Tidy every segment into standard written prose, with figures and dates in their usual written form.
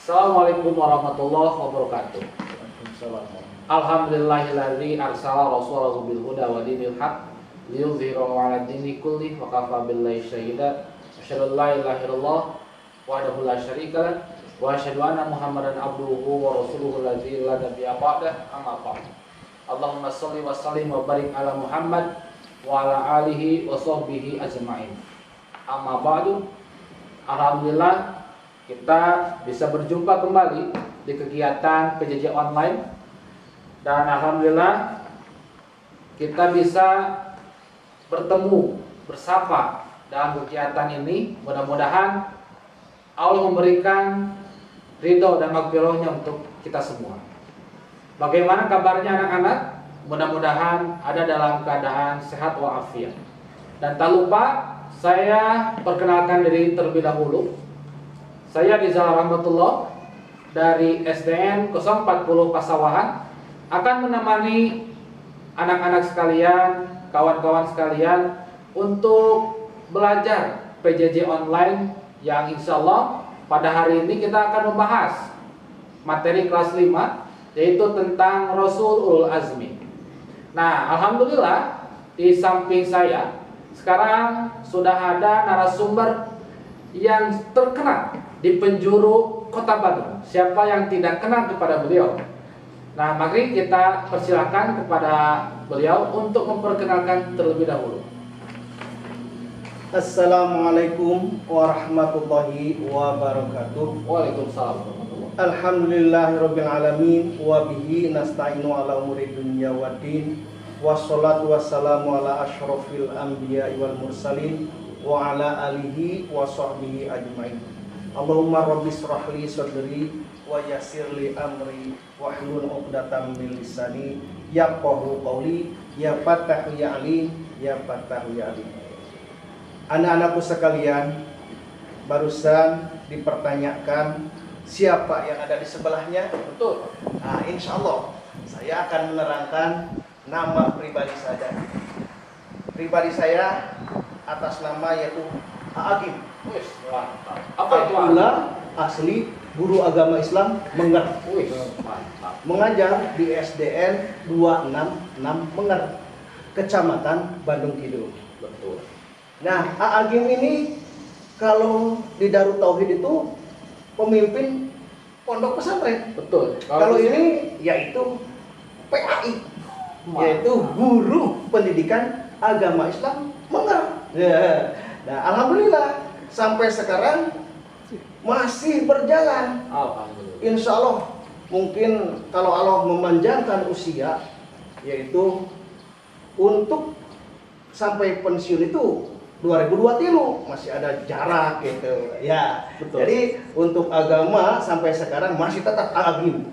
Assalamualaikum warahmatullahi wabarakatuh. Alhamdulillahilladzi arsala rasulahu bil huda wa dinil haq liyudhhirahu 'ala dini kulli wa kafa billahi shahida. Asyhadu an la ilaha illallah wahdahu la syarika lah wa asyhadu anna Muhammadan abduhu wa rasuluhu allazi la nabiyya ba'dah, amma ba'd. Allahumma shalli wa sallim wa barik ala Muhammad wa ala alihi wa sahbihi ajma'in. Amma ba'du. Alhamdulillah kita bisa berjumpa kembali di kegiatan PJJ online, dan alhamdulillah kita bisa bertemu bersapa dalam kegiatan ini. Mudah-mudahan Allah memberikan ridho dan maghfirahnya untuk kita semua. Bagaimana kabarnya anak-anak? Mudah-mudahan ada dalam keadaan sehat walafiat. Dan tak lupa saya perkenalkan diri terlebih dahulu. Saya Rizal Rahmatullah dari SDN 040 Pasawahan akan menemani anak-anak sekalian, kawan-kawan sekalian untuk belajar PJJ online yang insya Allah pada hari ini kita akan membahas materi kelas 5, yaitu tentang Rasulul Azmi. Nah, alhamdulillah di samping saya sekarang sudah ada narasumber yang terkenal di penjuru Kota Bandung. Siapa yang tidak kenal kepada beliau? Nah, mari kita persilakan kepada beliau untuk memperkenalkan terlebih dahulu. Assalamualaikum warahmatullahi wabarakatuh. Waalaikumsalam warahmatullahi wabarakatuh. Alhamdulillahirabbil alamin wa bihi nasta'inu ala umuri dunya waddin. Wassalatu wassalamu ala asyrafil anbiya'i wal mursalin wa ala alihi wa sahbihi ajmain. Allahumma rabbi shrahli sadri wa yassirli amri wahlul 'uqdatam min lisani yafqahu qawli. Ya Fattahu ya Alim, ya Fattahu ya Alim. Anak-anakku sekalian, barusan dipertanyakan siapa yang ada di sebelahnya. Betul. Nah, insya Allah saya akan menerangkan nama pribadi saya. Pribadi saya atas nama yaitu Agim. Apa itu? Abdullah, asli guru agama Islam Menger. Mengajar di SDN 266 Menger, Kecamatan Bandung Kidul. Betul. Nah, Agim ini kalau di Darut Tauhid itu pemimpin pondok pesantren. Betul. Kalau ini yaitu PAI, yaitu Guru Pendidikan Agama Islam Menger. Ya. Nah, alhamdulillah sampai sekarang masih berjalan. Alhamdulillah. Insya Allah mungkin kalau Allah memanjangkan usia, yaitu untuk sampai pensiun itu 2023 masih ada jarak gitu ya. Betul. Jadi untuk agama sampai sekarang masih tetap Agim.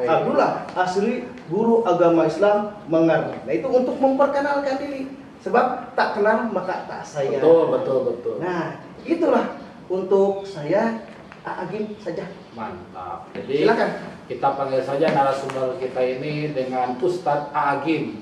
Abdullah, asli guru agama Islam Menger. Nah, itu untuk memperkenalkan diri, sebab tak kenal maka tak sayang. Betul. Nah, itulah untuk saya Agim saja. Mantap. Jadi Silakan. kita panggil saja narasumber kita ini dengan Ustadz Agim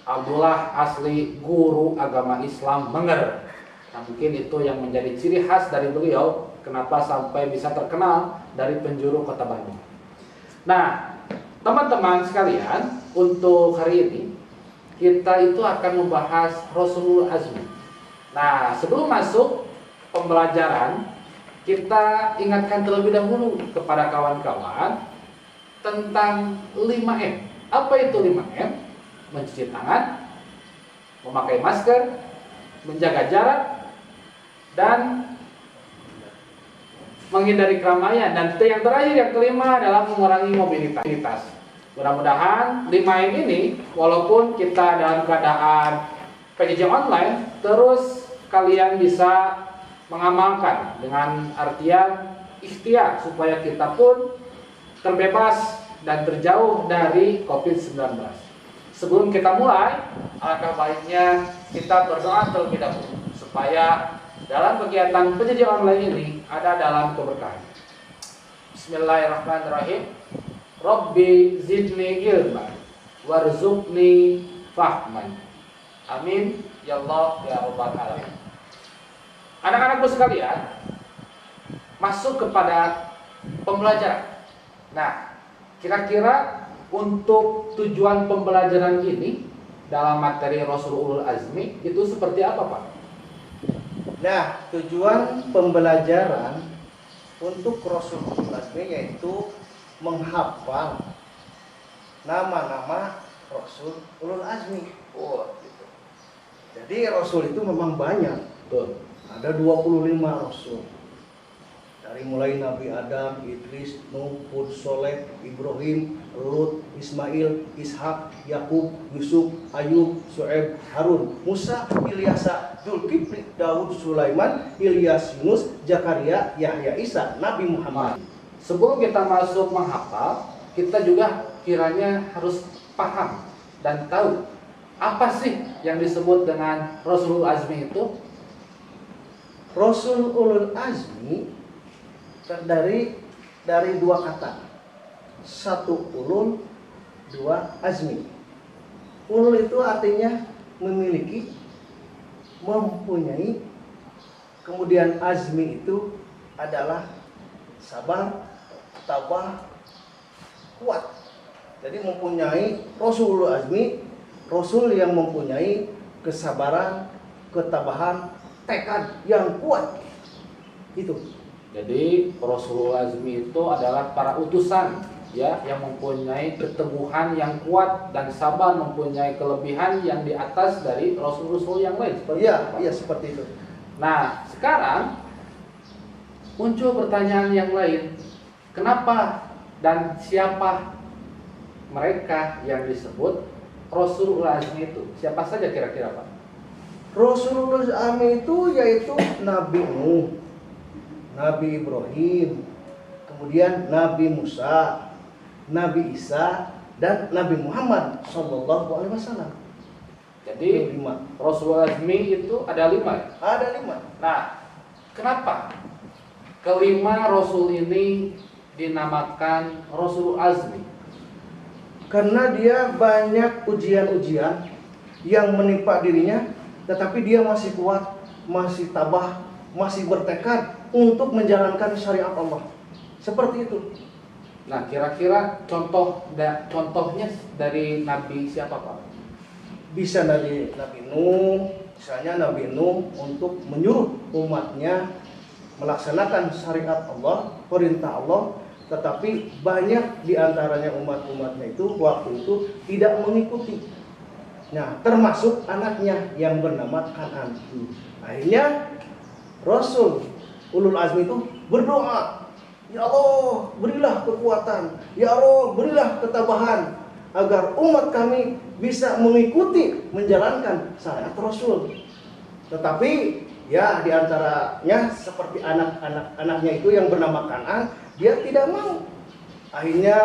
Abdullah, asli guru agama Islam Menger. Nah, mungkin itu yang menjadi ciri khas dari beliau, kenapa sampai bisa terkenal dari penjuru Kota Bandung. Nah, teman-teman sekalian, untuk hari ini kita itu akan membahas Rasulul Azmi. Nah, sebelum masuk pembelajaran, kita ingatkan terlebih dahulu kepada kawan-kawan tentang 5M. Apa itu 5M? Mencuci tangan, memakai masker, menjaga jarak, dan menghindari keramaian. Dan yang terakhir, yang kelima adalah mengurangi mobilitas. Mudah-mudahan 5M ini, walaupun kita dalam keadaan PJJ online, terus kalian bisa mengamalkan dengan artian ikhtiar supaya kita pun terbebas dan terjauh dari COVID-19. Sebelum kita mulai, alangkah baiknya kita berdoa terlebih dahulu supaya dalam kegiatan PJJ online ini ada dalam keberkahan. Bismillahirrahmanirrahim. Rabbi zidni ilman warzuqni fahman. Amin ya Allah ya Rabbal alamin. Anak-anakku sekalian, masuk kepada pembelajaran. Nah, kira-kira untuk tujuan pembelajaran ini dalam materi Rasul Ulul Azmi itu seperti apa, Pak? Nah, tujuan pembelajaran untuk Rasul Ulul Azmi yaitu menghafal nama-nama Rasul Ulul Azmi. Oh, gitu. Jadi Rasul itu memang banyak. Betul. Ada 25 Rasul. Dari mulai Nabi Adam, Idris, Nuh, Hud, Soleh, Ibrahim, Lut, Ismail, Ishak, Yakub, Yusuf, Ayub, Syuaib, Harun, Musa, Ilyasa, Dzulkifli, Daud, Sulaiman, Ilyas, Yunus, Zakaria, Yahya, Isa, Nabi Muhammad. Sebelum kita masuk menghafal, kita juga kiranya harus paham dan tahu apa sih yang disebut dengan Rasulul Azmi itu? Rasul Ulul Azmi terdiri dari dua kata. Satu ulul, dua azmi. Ulul itu artinya memiliki, mempunyai. Kemudian azmi itu adalah sabar, tabah, kuat. Jadi mempunyai Rasulul Azmi, Rasul yang mempunyai kesabaran, ketabahan, tekad yang kuat. Itu. Jadi Rasulul Azmi itu adalah para utusan ya yang mempunyai keteguhan yang kuat dan sabar, mempunyai kelebihan yang di atas dari rasul-rasul yang lain. Iya, seperti itu. Nah, sekarang muncul pertanyaan yang lain. Kenapa dan siapa mereka yang disebut Rasulul Azmi itu? Siapa saja kira-kira, Pak? Rasulul Azmi itu yaitu Nabi Nuh, Nabi Ibrahim, kemudian Nabi Musa, Nabi Isa, dan Nabi Muhammad SAW. Jadi Rasulul Azmi itu ada 5 ya? Ada 5. Nah, kenapa kelima Rasul ini dinamakan Rasulul Azmi? Karena dia banyak ujian-ujian yang menimpa dirinya, tetapi dia masih kuat, masih tabah, masih bertekad untuk menjalankan syariat Allah. Seperti itu. Nah, kira-kira contohnya dari Nabi siapa, Pak? Bisa dari Nabi Nuh, misalnya Nabi Nuh untuk menyuruh umatnya melaksanakan syariat Allah, perintah Allah, tetapi banyak diantaranya umatnya itu waktu itu tidak mengikuti. Nah, termasuk anaknya yang bernama Kanan. Akhirnya Rasul Ulul Azmi itu berdoa, ya Allah berilah kekuatan, ya Allah berilah ketabahan agar umat kami bisa mengikuti menjalankan syariat Rasul. Tetapi ya diantaranya seperti anaknya itu yang bernama Kanan, dia tidak mau. Akhirnya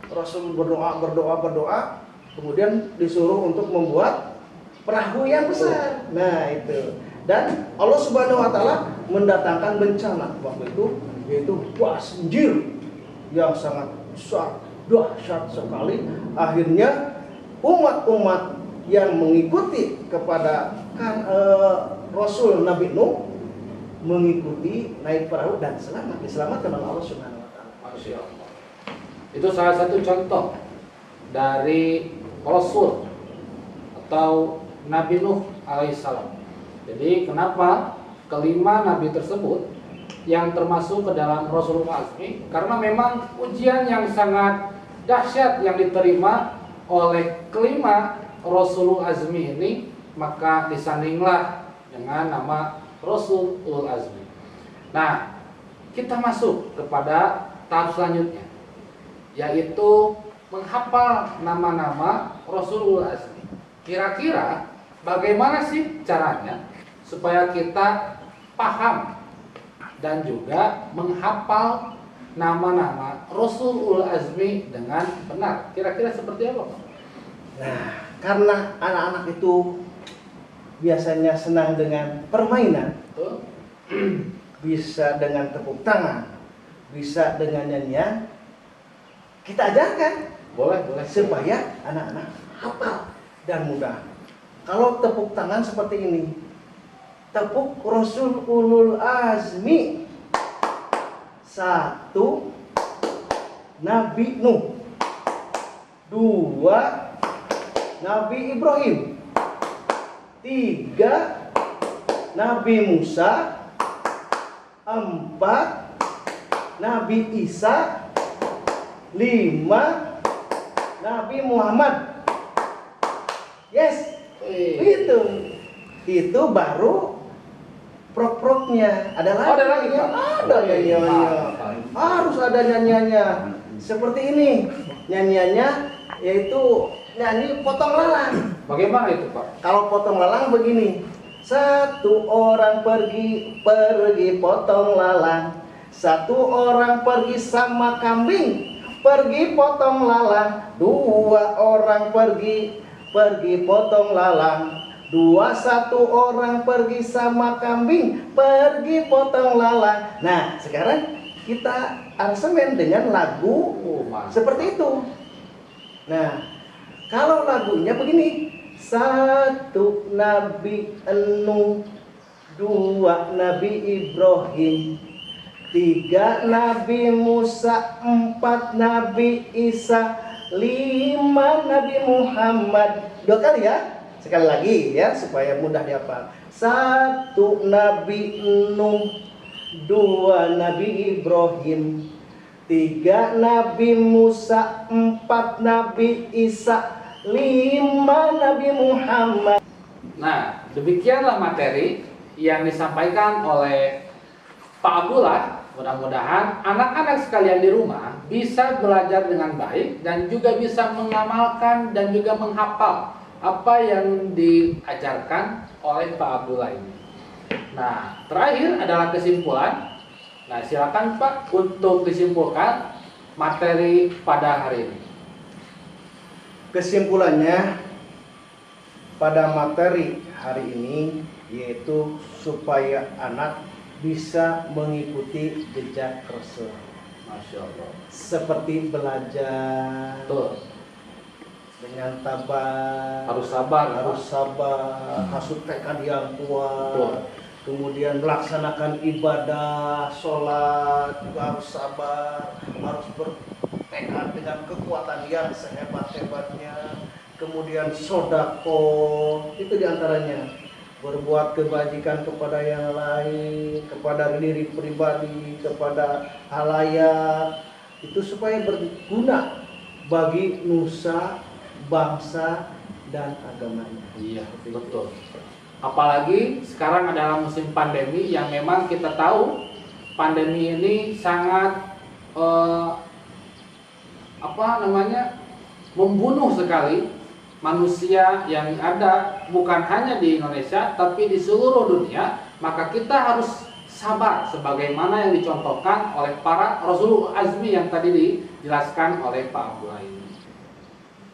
Rasul berdoa, kemudian disuruh untuk membuat perahu yang besar. Nah itu. Dan Allah Subhanahu Wa Taala mendatangkan bencana waktu itu, yaitu banjir yang sangat besar, dahsyat sekali. Akhirnya umat-umat yang mengikuti kepada Rasul Nabi Nuh mengikuti naik perahu dan diselamatkan oleh Allah Subhanahu Wa Taala. Masya Allah. Itu salah satu contoh dari Rasul atau Nabi Nuh alaihissalam. Jadi kenapa kelima Nabi tersebut yang termasuk ke dalam Rasulul Azmi? Karena memang ujian yang sangat dahsyat yang diterima oleh kelima Rasulul Azmi ini, maka disandinglah dengan nama Rasulul Azmi. Nah, kita masuk kepada tahap selanjutnya, yaitu menghafal nama-nama Rasulul Azmi. Kira-kira bagaimana sih caranya supaya kita paham dan juga menghafal nama-nama Rasulul Azmi dengan benar? Kira-kira seperti apa, Pak? Nah, karena anak-anak itu biasanya senang dengan permainan, bisa dengan tepuk tangan, bisa dengan nyanyian, kita ajarkan Boleh. supaya anak-anak hafal dan mudah. Kalau tepuk tangan seperti ini, tepuk Rasul Ulul Azmi, 1, Nabi Nuh. 2 Nabi Ibrahim. 3 Nabi Musa. 4 Nabi Isa. 5 Nabi Muhammad. Yes, itu baru prok-proknya. Ada lagi? Ada lagi, Pak? Ada nyanyiannya. Harus ada nyanyiannya. Seperti ini nyanyiannya, yaitu nyanyi potong lalang. Bagaimana itu, Pak? Kalau potong lalang begini. 1 orang pergi potong lalang. 1 orang pergi sama kambing, pergi potong lalang. 2 orang pergi potong lalang. 1 orang pergi sama kambing, pergi potong lalang. Nah, sekarang kita aransemen dengan lagu seperti itu. Nah, kalau lagunya begini. 1 Nabi Nuh, 2 Nabi Ibrahim, 3 Nabi Musa, 4 Nabi Isa, 5 Nabi Muhammad. 2 kali ya. Sekali lagi ya supaya mudah dihafal. 1 Nabi Nuh, 2 Nabi Ibrahim, 3 Nabi Musa, 4 Nabi Isa, 5 Nabi Muhammad. Nah, demikianlah materi yang disampaikan oleh Pak Abdullah. Mudah-mudahan anak-anak sekalian di rumah bisa belajar dengan baik dan juga bisa mengamalkan dan juga menghafal apa yang diajarkan oleh Pak Abdullah ini. Nah, terakhir adalah kesimpulan. Nah, silakan Pak untuk disimpulkan materi pada hari ini. Kesimpulannya pada materi hari ini yaitu supaya anak bisa mengikuti jejak Rasul. Masya Allah. Seperti belajar. Betul. Dengan tabah, Harus sabar. harus tekad yang kuat. Betul. Kemudian melaksanakan ibadah, sholat juga harus sabar, harus bertekad dengan kekuatan yang sehebat-hebatnya. Kemudian sodako, itu diantaranya berbuat kebajikan kepada yang lain, kepada diri pribadi, kepada halayak, itu supaya berguna bagi nusa, bangsa, dan agamanya. Iya, betul. Apalagi sekarang adalah musim pandemi yang memang kita tahu pandemi ini sangat membunuh sekali manusia yang ada bukan hanya di Indonesia tapi di seluruh dunia. Maka kita harus sabar sebagaimana yang dicontohkan oleh para Rasulul Azmi yang tadi dijelaskan oleh Pak Abdullah ini.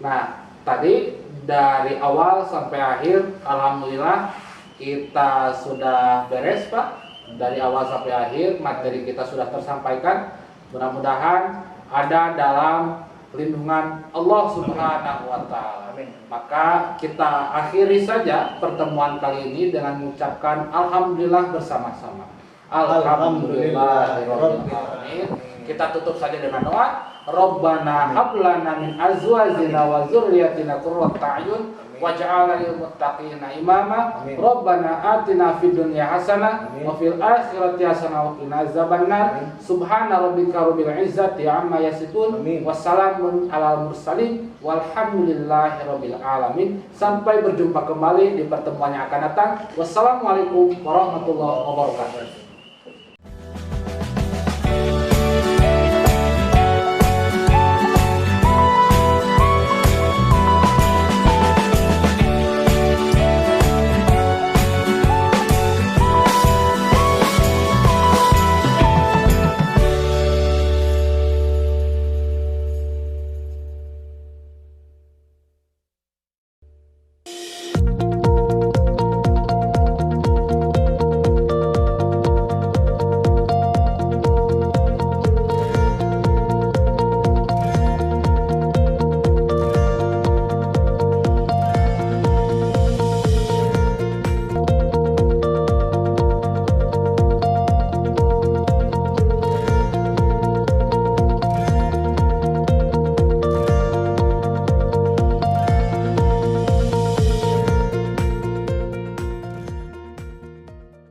Nah, tadi dari awal sampai akhir alhamdulillah kita sudah beres, Pak. Dari awal sampai akhir materi kita sudah tersampaikan. Mudah-mudahan ada dalam lindungan Allah Subhanahu wa taala. Maka kita akhiri saja pertemuan kali ini dengan mengucapkan alhamdulillah bersama-sama. Alhamdulillahirabbil alamin. Kita tutup saja dengan doa. Rabbana hab lana min azwajina wa dzurriyyatina qurrata a'yun waj'alna lil muttaqina imama. Rabbana atina fid dunya hasanah wa fil akhirati hasanah wa qina azabannar. Subhana rabbika rabbil izzati amma yasifun. Wassalamun alal mursalin walhamdulillahi rabbil alamin. Sampai berjumpa kembali di pertemuan yang akan datang. Wassalamualaikum warahmatullahi wabarakatuh.